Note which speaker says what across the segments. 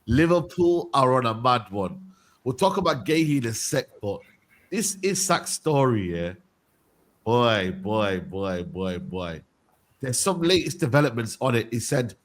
Speaker 1: Liverpool are on a mad one. We'll talk about Gahey in a sec, but this Isak story, yeah. Boy. There's some latest developments on it. He said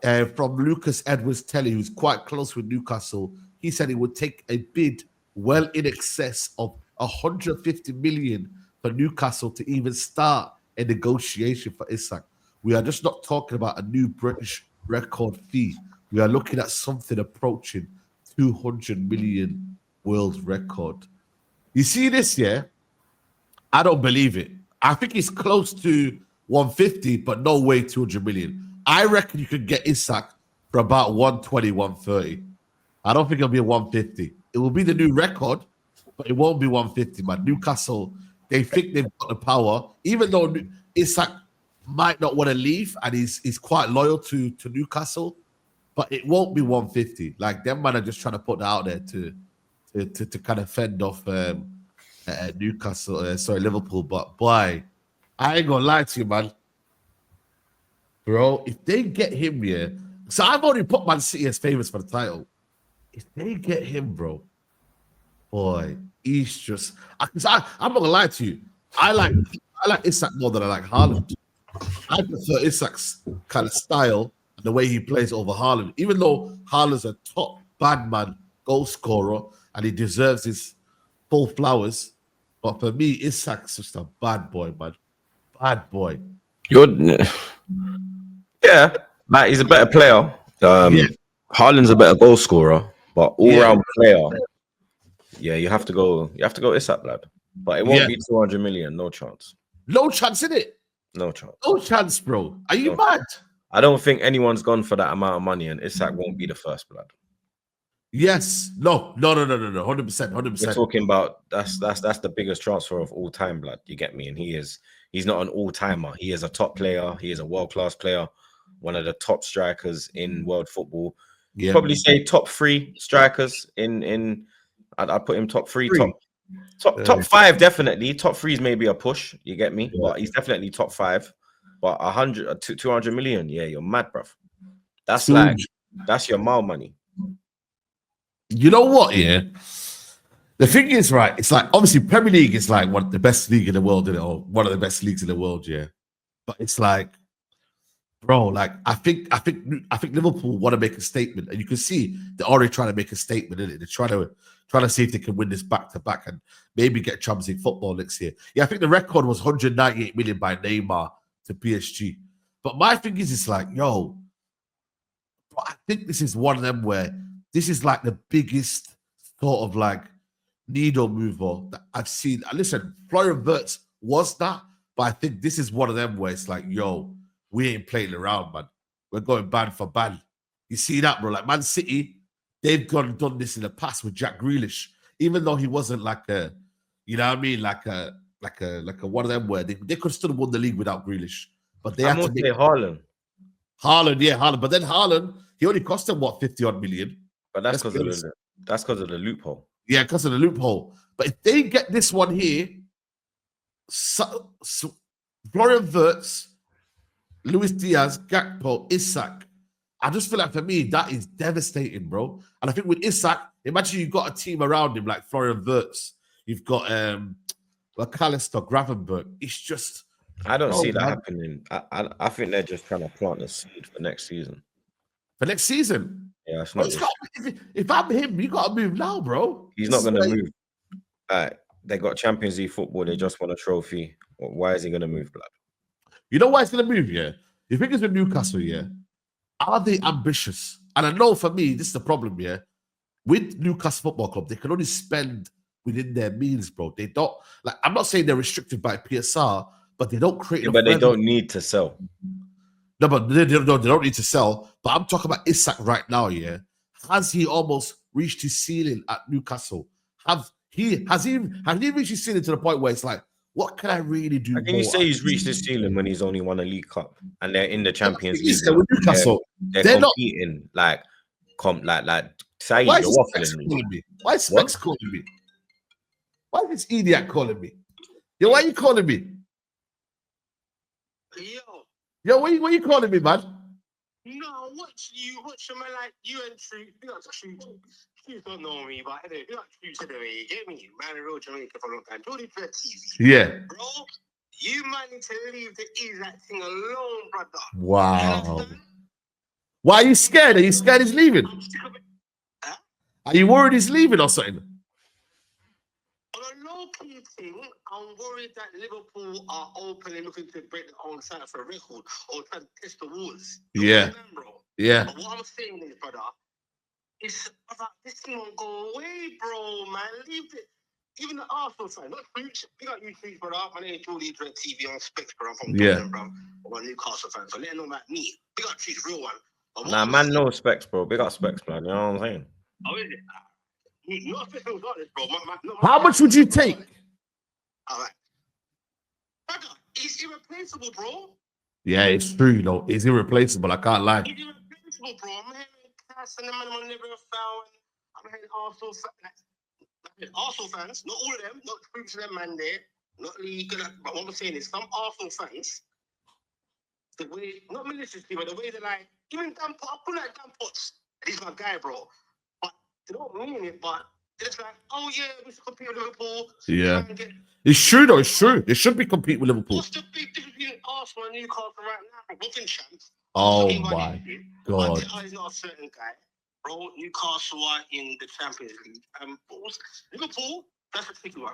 Speaker 1: from Lucas Edwards Telly, who's quite close with Newcastle, he said it would take a bid well in excess of 150 million for Newcastle to even start a negotiation for Isak. We are just not talking about a new British record fee. We are looking at something approaching 200 million world record. You see this, yeah? I don't believe it. I think he's close to 150, but no way 200 million. I reckon you could get Isak for about 120, 130. I don't think it'll be a 150. It will be the new record, but it won't be 150, man. Newcastle, they think they've got the power, even though Isak might not want to leave and he's quite loyal to Newcastle, but it won't be 150. Like, them man are just trying to put that out there to kind of fend off Newcastle, Liverpool. But boy, I ain't gonna lie to you, man. Bro, if they get him here, so I've already put Man City as favorites for the title. If they get him, bro, boy, he's just. I'm not gonna lie to you. I like Isak more than I like Haaland. I prefer Isak's kind of style and the way he plays over Haaland. Even though Haaland's a top bad man goal scorer and he deserves his full flowers, but for me, Isak's just a bad boy, man. Bad boy.
Speaker 2: Yeah, like he's a better player. Haaland's a better goal scorer, but all-round player. Yeah, you have to go Isak, lad. But it won't be 200 million. No chance.
Speaker 1: No chance in it.
Speaker 2: No chance.
Speaker 1: No chance, bro. Are you mad?
Speaker 2: I don't think anyone's gone for that amount of money, and Isak won't be the first, blood.
Speaker 1: Yes. No. 100%.
Speaker 2: We're talking about that's the biggest transfer of all time, blood. You get me? And he's not an all-timer. He is a top player. He is a world-class player, one of the top strikers in world football. Yeah. Probably say top 3 strikers in I'd put him top 3. Top 5 definitely. Top 3 is maybe a push. You get me? Yeah. But he's definitely top 5. But 200 million, yeah, you're mad, bruv. That's your mile money.
Speaker 1: You know what? Yeah, the thing is, right? It's like obviously Premier League is like one of the best league in the world, or one of the best leagues in the world. Yeah, but it's like, bro, like I think Liverpool want to make a statement, and you can see they're already trying to make a statement in it. They're trying to see if they can win this back to back and maybe get Champions League football next year. Yeah, I think the record was 198 million by Neymar to PSG. But my thing is, it's like, yo, I think this is one of them where this is like the biggest sort of like needle mover that I've seen. Listen, Florian Wirtz was that, but I think this is one of them where it's like, yo, we ain't playing around, man. We're going band for band. You see that, bro? Like Man City, they've done this in the past with Jack Grealish, even though he wasn't like a, you know what I mean, like a one of them where they could still have won the league without Grealish, but they had to make
Speaker 2: Haaland.
Speaker 1: Haaland. But then Haaland, he only cost them what 50-odd million.
Speaker 2: But that's because of the loophole. Yeah,
Speaker 1: because of the loophole. But if they get this one here, Florian Wirtz, Luis Diaz, Gakpo, Isak, I just feel like for me that is devastating, bro. And I think with Isak, imagine you've got a team around him like Florian Wirtz, you've got McAllister, Gravenberch. It's just
Speaker 2: I don't see that happening. I think they're just trying to plant the seed for next season.
Speaker 1: For next season?
Speaker 2: Yeah, it's not
Speaker 1: if I'm him, you got to move now, bro.
Speaker 2: He's not going to move. They got Champions League football. They just won a trophy. Why is he going to move, blood?
Speaker 1: You know why he's going to move, yeah? You think it's with Newcastle, yeah? Are they ambitious? And I know for me, this is the problem, yeah? With Newcastle Football Club, they can only spend within their means, bro. They don't, like, I'm not saying they're restricted by PSR, but they don't create.
Speaker 2: Yeah, but they don't need to sell.
Speaker 1: No, but they don't need to sell. But I'm talking about Isak right now, yeah? Has he almost reached his ceiling at Newcastle? Has he reached his ceiling to the point where it's like, what can I really do?
Speaker 2: How can you say he's reached his ceiling when he's only won a League Cup and they're in the Champions League?
Speaker 1: Newcastle.
Speaker 2: They're competing like Saeed,
Speaker 1: why
Speaker 2: you're waffling
Speaker 1: me? Why is Specs calling me? Why is this idiot calling me? Yo, why are you calling me? Yo, what are you calling me, man?
Speaker 3: No, watch a man like you and Troopz. You got Troopz. Troopz don't know me, but anyway, you got Troopz anyway. You get me? Man, a real Jamaica for a long time. Jordy Dread TV.
Speaker 1: Yeah.
Speaker 3: Bro, you man need to leave the Isak thing alone, brother.
Speaker 1: Wow. Why are you scared? Are you scared he's leaving?
Speaker 3: I'm sick of it. Huh?
Speaker 1: Are you worried he's leaving or something?
Speaker 3: On a low-key thing, I'm worried that Liverpool are openly looking to break their own side for a record or try to test the waters.
Speaker 1: Yeah.
Speaker 3: Bro.
Speaker 1: Yeah.
Speaker 3: But what I'm saying is, brother, it's about this thing won't go away, bro, man. Leave it. Even the Arsenal fan, not Troopz. Big up you, Troopz, brother. My name is Jordy Dread TV on Specs, bro. I'm from Dublin, bro. I'm a Newcastle fan, so let them know about me. Big up Troopz, real one.
Speaker 2: Nah, man, no Specs, bro. Big up Specs, man. You know what I'm saying?
Speaker 3: Oh, is it? Not official regardless, bro.
Speaker 1: How much would you take?
Speaker 3: All right. Brother, he's irreplaceable, bro.
Speaker 1: Yeah, it's true, you know. He's irreplaceable. I can't lie.
Speaker 3: He's irreplaceable, bro. I'm hearing Cass and the man on never foul. I'm hearing Arsenal fans, not all of them, not Troopz and them man there, not league. But what I'm saying is some Arsenal fans, the way, not maliciously, but the way they're like, even Dan Potts, I put like Dan Potts. He's my guy, bro. But they don't mean it, but they're just like, oh yeah, we should compete with Liverpool.
Speaker 1: Yeah. It's true, though. It's true. They should be competing with Liverpool.
Speaker 3: What's the big difference between Arsenal and Newcastle right now? Both in champs.
Speaker 1: Oh, my God.
Speaker 3: He's not a certain guy. Bro, Newcastle are in the Champions League. Liverpool, that's a tricky one.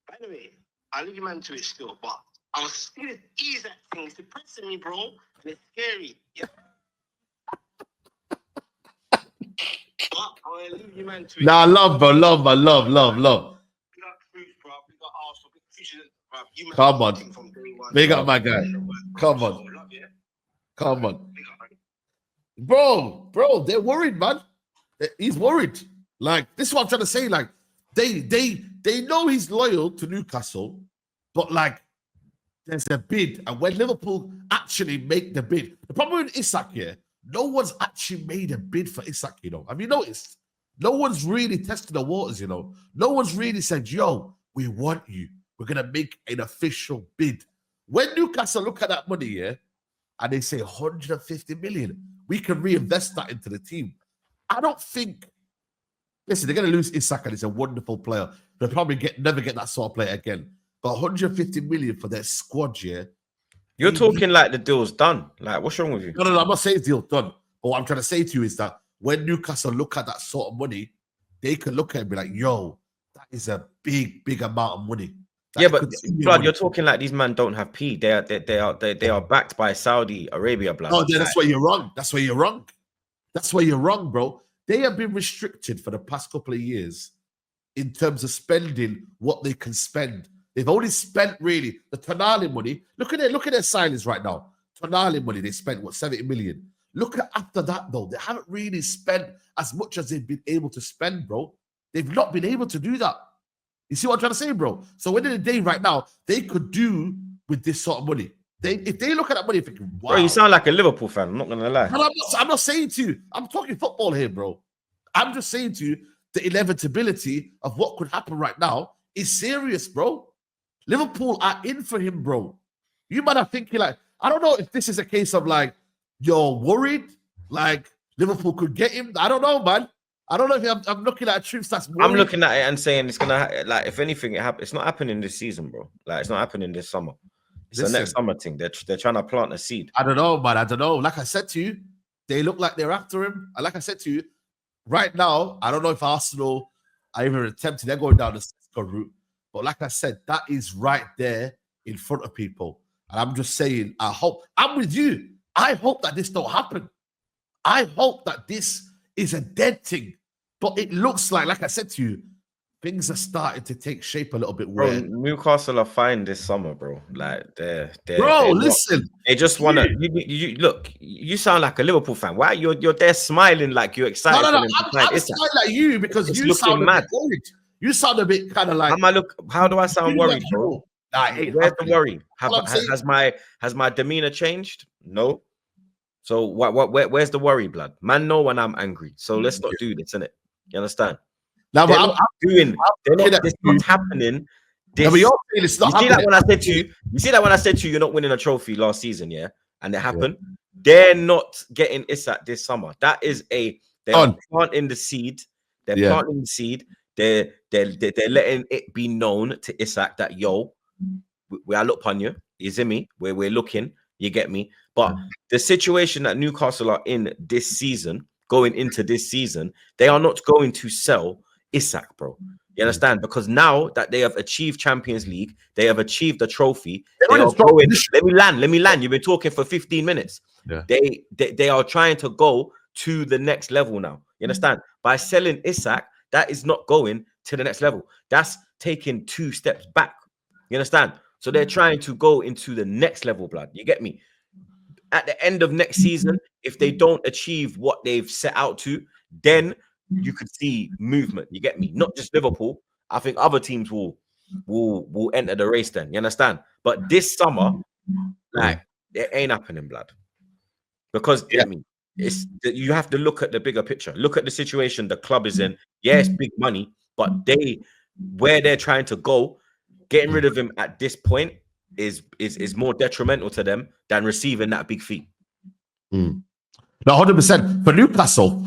Speaker 3: But anyway, I'll leave you man to it still, but I was seeing this Isak thing. It's depressing me, bro. And it's scary. Yeah. But I'll leave you man to it.
Speaker 1: Nah, love, bro. Love.
Speaker 3: Big up Troopz, bro. Big up Arsenal. Big future, bro. You
Speaker 1: Come on. Big up my guy. Come on. Come on. Bro, they're worried, man. He's worried. Like, this is what I'm trying to say. Like, they know he's loyal to Newcastle, but like, there's a bid. And when Liverpool actually make the bid, the problem with Isak here, no one's actually made a bid for Isak, you know. Have you noticed? No one's really tested the waters, you know. No one's really said, yo, we want you. We're going to make an official bid. When Newcastle look at that money, yeah, and they say 150 million, we can reinvest that into the team. I don't think, listen, they're going to lose Isak, and he's a wonderful player. They'll probably never get that sort of player again. But 150 million for their squad, yeah.
Speaker 2: You're talking like the deal's done. Like, what's wrong with you?
Speaker 1: No, I'm not saying the deal's done. But what I'm trying to say to you is that when Newcastle look at that sort of money, they can look at it and be like, yo, that is a big amount of money.
Speaker 2: Yeah, but blood, you're talking like these men don't have P. They are backed by Saudi Arabia, blood.
Speaker 1: No, that's where you're wrong. That's where you're wrong, bro. They have been restricted for the past couple of years in terms of spending what they can spend. They've only spent really the Tonali money. Look at their signings right now. Tonali money, they spent what, 70 million. Look at after that though. They haven't really spent as much as they've been able to spend, bro. They've not been able to do that. You see what I'm trying to say, bro? So end of the day, right now, they could do with this sort of money. If they look at that money, thinking, wow.
Speaker 2: Bro, you sound like a Liverpool fan. I'm not gonna lie.
Speaker 1: I'm not saying to you. I'm talking football here, bro. I'm just saying to you the inevitability of what could happen right now is serious, bro. Liverpool are in for him, bro. You might have thinking like, I don't know if this is a case of like you're worried, like Liverpool could get him. I don't know, man. I don't know if I'm looking at a truth that's worried.
Speaker 2: I'm looking at it and saying it's gonna like if anything, it's not happening this season, bro. Like it's not happening this summer. It's the next summer thing. They're trying to plant a seed.
Speaker 1: I don't know, man. I don't know. Like I said to you, they look like they're after him. And like I said to you, right now, I don't know if Arsenal are even attempting. They're going down the route. But like I said, that is right there in front of people. And I'm just saying, I'm with you. I hope that this don't happen. I hope that this is a dead thing. But it looks like I said to you, things are starting to take shape a little bit.
Speaker 2: Bro, Newcastle are fine this summer, bro. Like they're
Speaker 1: listen.
Speaker 2: They just want to. You look. You sound like a Liverpool fan. Why you're there smiling like you're excited?
Speaker 1: No. I'm smiling like you because you sound mad. Worried. You sound a bit kind of like.
Speaker 2: How do I sound worried, bro? Where's the worry? Has my demeanor changed? No. So where's the worry, blood? Man, know when I'm angry. So let's not do this, innit? You understand?
Speaker 1: Now,
Speaker 2: it's not happening. You see that when I said to you, you're not winning a trophy last season, yeah? And it happened. They're not getting Isak this summer. That is they are planting the seed. They're planting the seed. They're letting it be known to Isak that we are look on you. You see me? Where we're looking. You get me? But the situation that Newcastle are in this season, going into this season, they are not going to sell Isak, bro. You understand? Because now that they have achieved Champions League, they have achieved the trophy. They are going. Let me land. You've been talking for 15 minutes.
Speaker 1: Yeah.
Speaker 2: They are trying to go to the next level now. You understand? By selling Isak, that is not going to the next level. That's taking 2 steps back. You understand? So they're trying to go into the next level, blood. You get me? At the end of next season, if they don't achieve what they've set out to, then you could see movement. You get me? Not just Liverpool. I think other teams will enter the race then. You understand? But this summer, like, it ain't happening, blood. Because I mean, you have to look at the bigger picture. Look at the situation the club is in. Yeah, it's big money, but where they're trying to go, getting rid of him at this point is more detrimental to them than receiving that big fee.
Speaker 1: No, 100%. For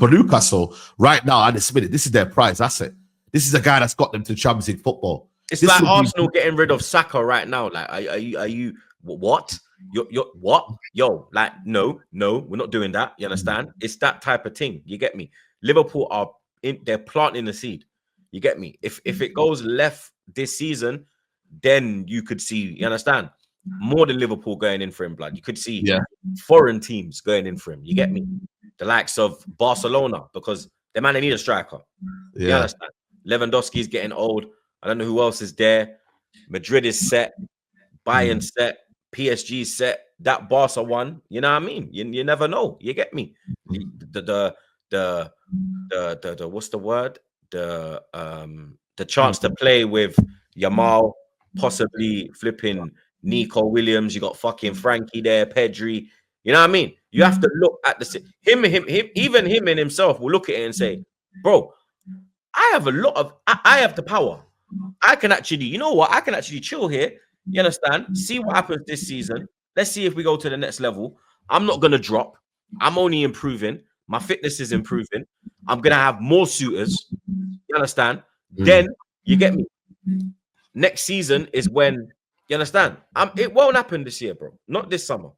Speaker 1: Newcastle, right now at this minute, this is their prize asset. This is a guy that's got them to Champions League football.
Speaker 2: It's like Arsenal getting rid of Saka right now. Like, are you what? You're what? Yo, like, no, we're not doing that. You understand? It's that type of thing. You get me? Liverpool they're planting the seed. You get me? If it goes left this season, then you could see, you understand, more than Liverpool going in for him, blood. You could see foreign teams going in for him. You get me? The likes of Barcelona, because they need a striker. Yeah. You understand? Lewandowski's getting old. I don't know who else is there. Madrid is set. Bayern set. PSG set. That Barca one, you know what I mean? You never know. You get me? The what's the word? The chance to play with Yamal, possibly flipping Nico Williams. You got fucking Frankie there, Pedri. You know what I mean? You have to look at him, even him and himself will look at it and say, bro, I have I have the power. I can actually, you know what? I can actually chill here. You understand? See what happens this season. Let's see if we go to the next level. I'm not going to drop. I'm only improving. My fitness is improving. I'm going to have more suitors. You understand? Then you get me. Next season is when, you understand? It won't happen this year, bro. Not this summer.